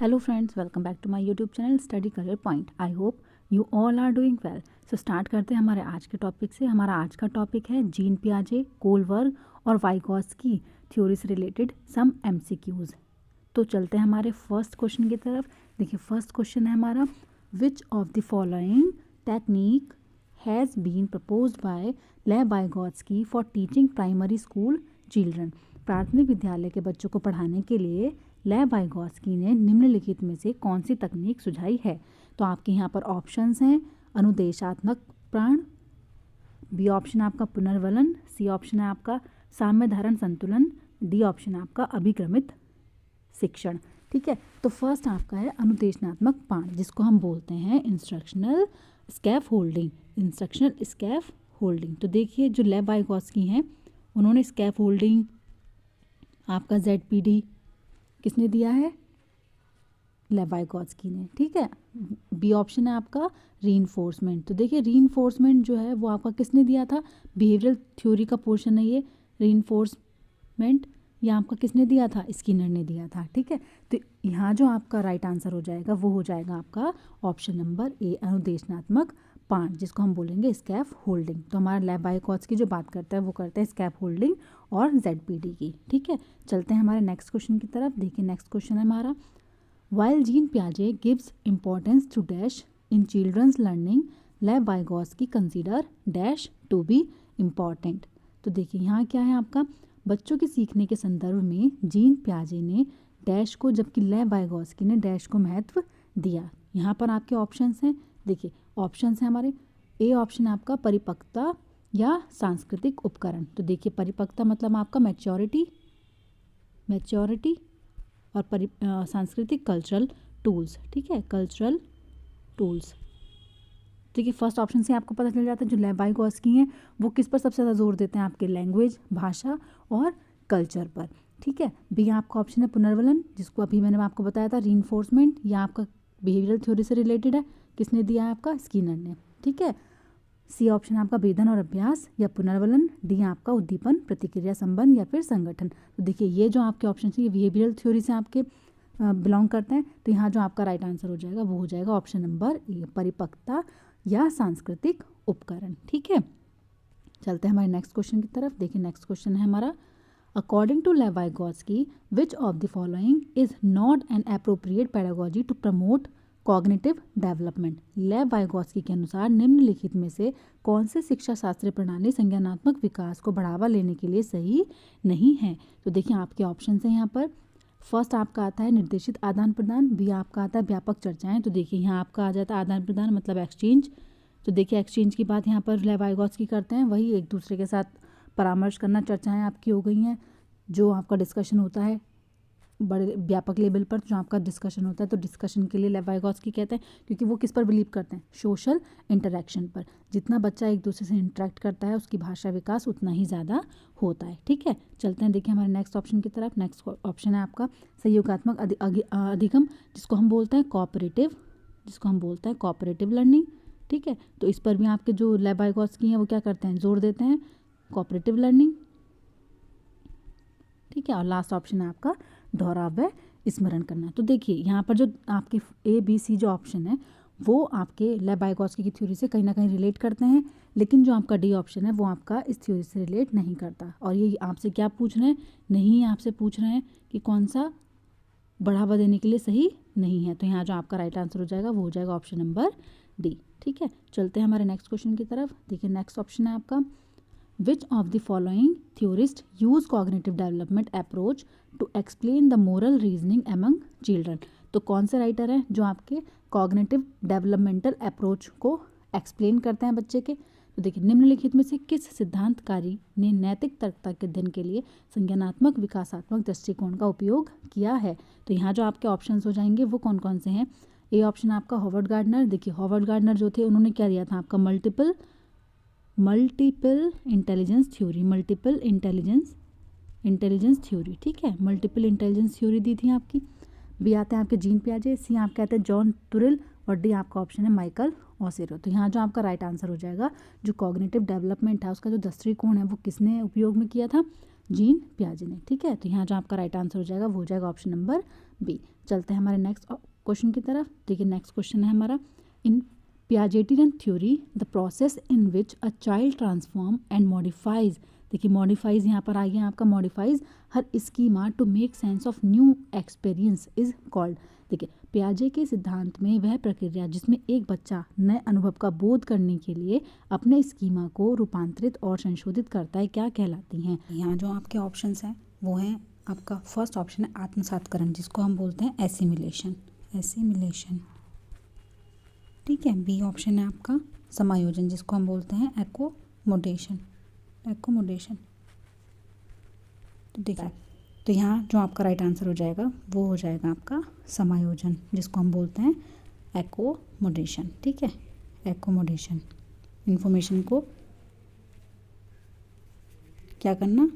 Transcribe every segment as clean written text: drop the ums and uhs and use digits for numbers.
Hello friends, welcome back to my YouTube channel Study Career Point. I hope you all are doing well. So start करते हैं हमारे आज के topic से. हमारा आज का टॉपिक है जीन पियाजे, कोलबर्ग और वाइगॉत्स्की थ्योरी से रिलेटेड सम MCQs. तो चलते हैं हमारे फर्स्ट क्वेश्चन की तरफ. देखिए फर्स्ट क्वेश्चन है हमारा, which of the following technique has been proposed by Lev Vygotsky for teaching primary school children. प्राथमिक विद्यालय के बच्चों को पढ़ाने के लिए लेव वाइगॉत्स्की ने निम्नलिखित में से कौन सी तकनीक सुझाई है. तो आपके यहाँ पर ऑप्शंस हैं अनुदेशात्मक प्राण, बी ऑप्शन है आपका पुनर्वलन, सी ऑप्शन है आपका साम्य धारण संतुलन, डी ऑप्शन है आपका अभिक्रमित शिक्षण. ठीक है, तो फर्स्ट आपका है अनुदेशात्मक प्राण, जिसको हम बोलते हैं instructional scaffolding. Instructional scaffolding. तो देखिए जो लेव वाइगॉत्स्की हैं उन्होंने स्कैफ होल्डिंग आपका ZPD किसने दिया है, लेव वाइगॉत्स्की ने. ठीक है, बी ऑप्शन है आपका रीइंफोर्समेंट. तो देखिए रीइंफोर्समेंट जो है वो आपका किसने दिया था, बिहेवियरल थ्योरी का पोर्शन है ये. रीइंफोर्समेंट ये आपका किसने दिया था, स्किनर ने दिया था. ठीक है, तो यहाँ जो आपका राइट आंसर हो जाएगा वो हो जाएगा आपका ऑप्शन नंबर ए, अनुदेशनात्मक पांच, जिसको हम बोलेंगे स्कैफ होल्डिंग. तो हमारा लेव वाइगॉत्स्की जो बात करता है वो करता है स्कैफ होल्डिंग और ZPD की. ठीक है, चलते हैं हमारे नेक्स्ट क्वेश्चन की तरफ. देखिए नेक्स्ट क्वेश्चन है हमारा, वाइल जीन पियाजे gives importance to dash in children's learning, Lev Vygotsky consider dash to be important. तो देखिए यहाँ क्या है आपका, बच्चों के सीखने के संदर्भ में जीन पियाजे ने डैश को, जबकि लेव वाइगॉत्स्की ने डैश को महत्व दिया. यहाँ पर आपके ऑप्शंस हैं. देखिए ऑप्शंस हैं हमारे, ए ऑप्शन है आपका परिपक्वता या सांस्कृतिक उपकरण. तो देखिए परिपक्वता मतलब आपका मैच्योरिटी और सांस्कृतिक कल्चरल टूल्स. ठीक है, कल्चरल टूल्स. देखिए फर्स्ट ऑप्शन से आपको पता चल जाता है जो लेव वाइगॉत्स्की हैं वो किस पर सबसे ज़्यादा जोर देते हैं, आपके लैंग्वेज, भाषा और कल्चर पर. ठीक है, बी आपका ऑप्शन है पुनर्वलन, जिसको अभी मैंने आपको बताया था. रीइंफोर्समेंट या आपका बिहेवियरल थ्योरी से रिलेटेड है, किसने दिया है आपका, स्किनर ने. ठीक है, सी ऑप्शन आपका वेधन और अभ्यास या पुनर्वलन, डी आपका उद्दीपन, प्रतिक्रिया संबंध या फिर संगठन. तो देखिए ये जो आपके ऑप्शन है ये बिहेवियरल थ्योरी से आपके बिलोंग करते हैं. तो यहाँ जो आपका राइट आंसर हो जाएगा वो हो जाएगा ऑप्शन नंबर ए, परिपक्वता या सांस्कृतिक उपकरण. ठीक है, चलते हैं हमारे नेक्स्ट क्वेश्चन की तरफ. देखिए नेक्स्ट क्वेश्चन है हमारा, according to Lev Vygotsky which of the following is not an appropriate pedagogy to promote cognitive development. Lev Vygotsky के अनुसार निम्नलिखित में से कौन से शिक्षा शास्त्रीय प्रणाली संज्ञानात्मक विकास को बढ़ावा लेने के लिए सही नहीं है. तो देखिए आपके ऑप्शन हैं यहाँ पर. फर्स्ट आपका आता है निर्देशित आदान प्रदान, बी आपका आता है व्यापक चर्चाएं. तो देखिए यहाँ आपका आ जाता है आदान प्रदान मतलब एक्सचेंज. तो देखिए एक्सचेंज की बात यहाँ पर लेव वाइगॉत्स्की करते हैं, वही एक दूसरे के साथ परामर्श करना. चर्चाएं आपकी हो गई हैं, जो आपका डिस्कशन होता है बड़े व्यापक लेवल पर, जो आपका डिस्कशन होता है. तो डिस्कशन के लिए लेव वाइगॉत्स्की कहते हैं, क्योंकि वो किस पर बिलीव करते हैं, सोशल इंटरेक्शन पर. जितना बच्चा एक दूसरे से इंटरेक्ट करता है उसकी भाषा विकास उतना ही ज़्यादा होता है. ठीक है, चलते हैं देखिए हमारे नेक्स्ट ऑप्शन की तरफ. नेक्स्ट ऑप्शन है आपका सहयोगात्मक अधिगम, जिसको हम बोलते हैं कोऑपरेटिव लर्निंग. ठीक है, तो इस पर भी आपके जो लेव वाइगॉत्स्की हैं वो क्या करते हैं, जोर देते हैं कोऑपरेटिव लर्निंग. ठीक है, और लास्ट ऑप्शन है आपका दोहराव व स्मरण करना. तो देखिए यहाँ पर जो आपके ABC जो ऑप्शन है वो आपके लेव वाइगॉत्स्की की थ्योरी से कहीं ना कहीं रिलेट करते हैं, लेकिन जो आपका डी ऑप्शन है वो आपका इस थ्योरी से रिलेट नहीं करता. और ये आपसे क्या पूछ रहे हैं, नहीं आपसे पूछ रहे हैं कि कौन सा बढ़ावा देने के लिए सही नहीं है. तो यहाँ जो आपका राइट आंसर हो जाएगा वो हो जाएगा ऑप्शन नंबर डी. ठीक है, चलते हैं हमारे नेक्स्ट क्वेश्चन की तरफ. देखिए नेक्स्ट ऑप्शन है आपका, Which of the following theorists use cognitive development approach to explain the moral reasoning among children. तो कौन से राइटर हैं जो आपके cognitive developmental approach को एक्सप्लेन करते हैं बच्चे के. तो देखिए निम्नलिखित में से किस सिद्धांतकारी ने नैतिक तर्कता के अध्ययन के लिए संज्ञानात्मक विकासात्मक दृष्टिकोण का उपयोग किया है. तो यहाँ जो आपके ऑप्शंस हो जाएंगे वो कौन कौन से हैं. ए ऑप्शन आपका हॉवर्ड गार्डनर. देखिए हॉवर्ड गार्डनर जो थे उन्होंने क्या दिया था आपका मल्टीपल इंटेलिजेंस थ्योरी. ठीक है, मल्टीपल इंटेलिजेंस थ्योरी दी थी आपकी. बी आते हैं आपके जीन पियाजे, सी आप कहते हैं जॉन तुरिल और डी आपका ऑप्शन है माइकल ओसेरो. तो यहाँ जो आपका राइट आंसर हो जाएगा, जो कॉग्निटिव डेवलपमेंट है उसका जो दृष्टिकोण है वो किसने उपयोग में किया था, जीन पियाजे ने. ठीक है, तो यहाँ जो आपका राइट आंसर हो जाएगा वो हो जाएगा ऑप्शन नंबर बी. चलते हैं हमारे नेक्स्ट क्वेश्चन की तरफ। देखिए नेक्स्ट क्वेश्चन है हमारा, in Piagetian theory the process in which a child transform and modifies, देखिए मॉडिफाइज यहाँ पर आ गया आपका, modifies her schema to make sense of new experience is called. देखिए पियाजे के सिद्धांत में वह प्रक्रिया जिसमें एक बच्चा नए अनुभव का बोध करने के लिए अपने स्कीमा को रूपांतरित और संशोधित करता है, क्या कहलाती हैं। यहाँ जो आपके ऑप्शंस हैं वो हैं, आपका फर्स्ट ऑप्शन है आत्मसातकरण, जिसको हम बोलते हैं एसिमिलेशन, एसिमिलेशन, ठीक है। बी ऑप्शन है आपका समायोजन, जिसको हम बोलते हैं एकोमोडेशन, एकोमोडेशन। तो देखिए, तो यहाँ जो आपका राइट आंसर हो जाएगा वो हो जाएगा आपका समायोजन, जिसको हम बोलते हैं एकोमोडेशन, ठीक है। एकोमोडेशन, इन्फॉर्मेशन को क्या करना,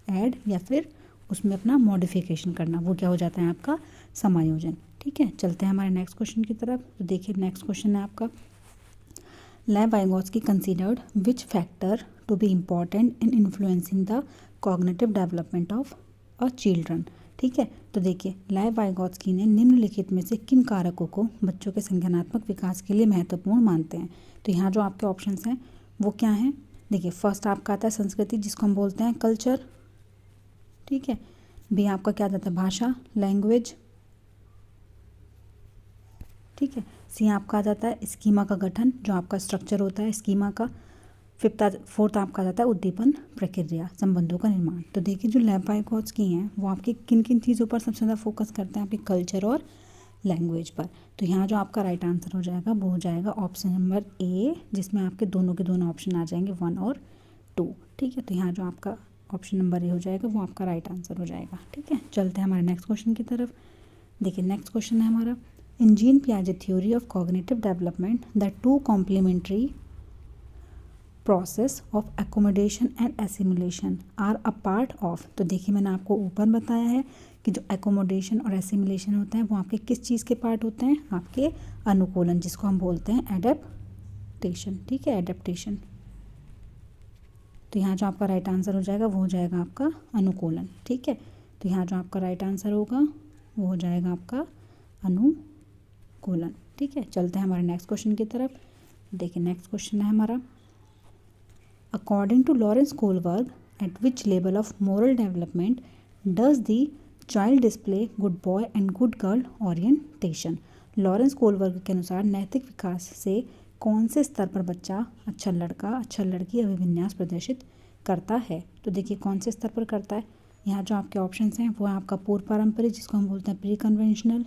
ऐड या फिर उसमें अपना मॉडिफिकेशन करना, वो क्या हो जाता है आपका समायोजन, ठीक है। चलते हैं हमारे नेक्स्ट क्वेश्चन की तरफ। तो देखिए नेक्स्ट क्वेश्चन है आपका, Lev Vygotsky considered which factor to be important in influencing the cognitive development of a children, ठीक है। तो देखिए लेव वाइगोत्स्की ने निम्नलिखित में से किन कारकों को बच्चों के संज्ञानात्मक विकास के लिए महत्वपूर्ण मानते हैं। तो यहाँ जो आपके ऑप्शंस हैं वो क्या हैं, देखिए फर्स्ट आपका आता है संस्कृति, जिसको हम बोलते हैं कल्चर, ठीक है। बी आपका क्या आता है भाषा, लैंग्वेज, ठीक है। सी आपका आ जाता है स्कीमा का गठन, जो आपका स्ट्रक्चर होता है स्कीमा का। फोर्थ आपका आ जाता है उद्दीपन प्रक्रिया, संबंधों का निर्माण। तो देखिए जो लेव वाइगोत्स्की हैं वो आपके किन किन चीज़ों पर सबसे ज़्यादा फोकस करते हैं, आपके कल्चर और लैंग्वेज पर। तो यहाँ जो आपका राइट आंसर हो जाएगा वो हो जाएगा ऑप्शन नंबर ए, जिसमें आपके दोनों के दोनों ऑप्शन आ जाएंगे 1 और 2, ठीक है। तो यहाँ जो आपका ऑप्शन नंबर ए हो जाएगा वो आपका राइट आंसर हो जाएगा, ठीक है। चलते हैं हमारे नेक्स्ट क्वेश्चन की तरफ। देखिए नेक्स्ट क्वेश्चन है हमारा, इन जीन पियाजे theory of cognitive development the two complementary process of accommodation and assimilation are a part of. तो देखिए मैंने आपको ऊपर बताया है कि जो एकोमोडेशन और एसिमिलेशन होता है वो आपके किस चीज़ के पार्ट होते हैं, आपके अनुकूलन, जिसको हम बोलते हैं एडेप्टेशन, ठीक है, एडेप्टेशन। तो यहाँ जो आपका राइट आंसर हो जाएगा वो हो जाएगा आपका अनुकूलन, ठीक है। तो यहाँ जो आपका राइट आंसर होगा वो हो जाएगा आपका अनुकूलन, ठीक है। चलते हैं हमारे नेक्स्ट क्वेश्चन की तरफ। देखिए नेक्स्ट क्वेश्चन है हमारा, according to Lawrence Kohlberg at which level of moral development does the child display good boy and good girl orientation. Lawrence Kohlberg के अनुसार नैतिक विकास से कौन से स्तर पर बच्चा अच्छा लड़का अच्छा लड़की अभिविन्यास प्रदर्शित करता है। तो देखिए कौन से स्तर पर करता है, यहाँ जो आपके ऑप्शंस हैं वो है आपका पूर्व पारंपरिक, जिसको हम बोलते हैं प्री कन्वेंशनल,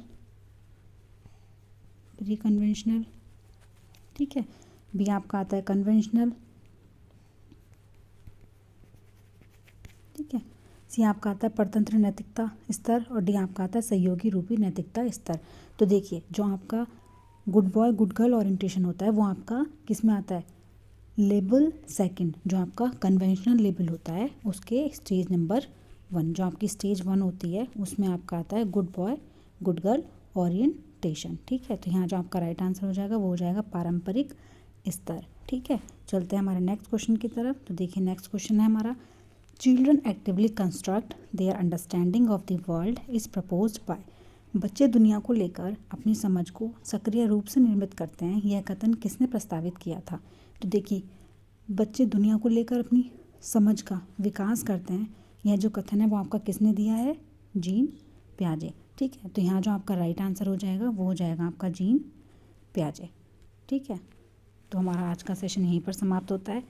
प्री कन्वेंशनल, ठीक है। बी आपका आता है कन्वेंशनल, ठीक है। सी आपका आता है परतंत्र नैतिकता स्तर, और डी आपका आता है सहयोगी रूपी नैतिकता स्तर। तो देखिए जो आपका good boy good girl orientation होता है वो आपका किस में आता है, लेवल सेकंड, जो आपका कन्वेंशनल लेवल होता है उसके स्टेज नंबर 1, जो आपकी स्टेज 1 होती है उसमें आपका आता है good boy good girl orientation, ठीक है। तो यहाँ जो आपका राइट आंसर हो जाएगा वो हो जाएगा पारंपरिक स्तर, ठीक है। चलते हैं हमारे नेक्स्ट क्वेश्चन की तरफ। तो देखिए नेक्स्ट क्वेश्चन है हमारा, children actively construct their understanding of the world is proposed by. बच्चे दुनिया को लेकर अपनी समझ को सक्रिय रूप से निर्मित करते हैं, यह कथन किसने प्रस्तावित किया था। तो देखिए बच्चे दुनिया को लेकर अपनी समझ का विकास करते हैं, यह जो कथन है वो आपका किसने दिया है, जीन पियाजे, ठीक है। तो यहाँ जो आपका राइट आंसर हो जाएगा वो हो जाएगा आपका जीन पियाजे, ठीक है। तो हमारा आज का सेशन यहीं पर समाप्त होता है।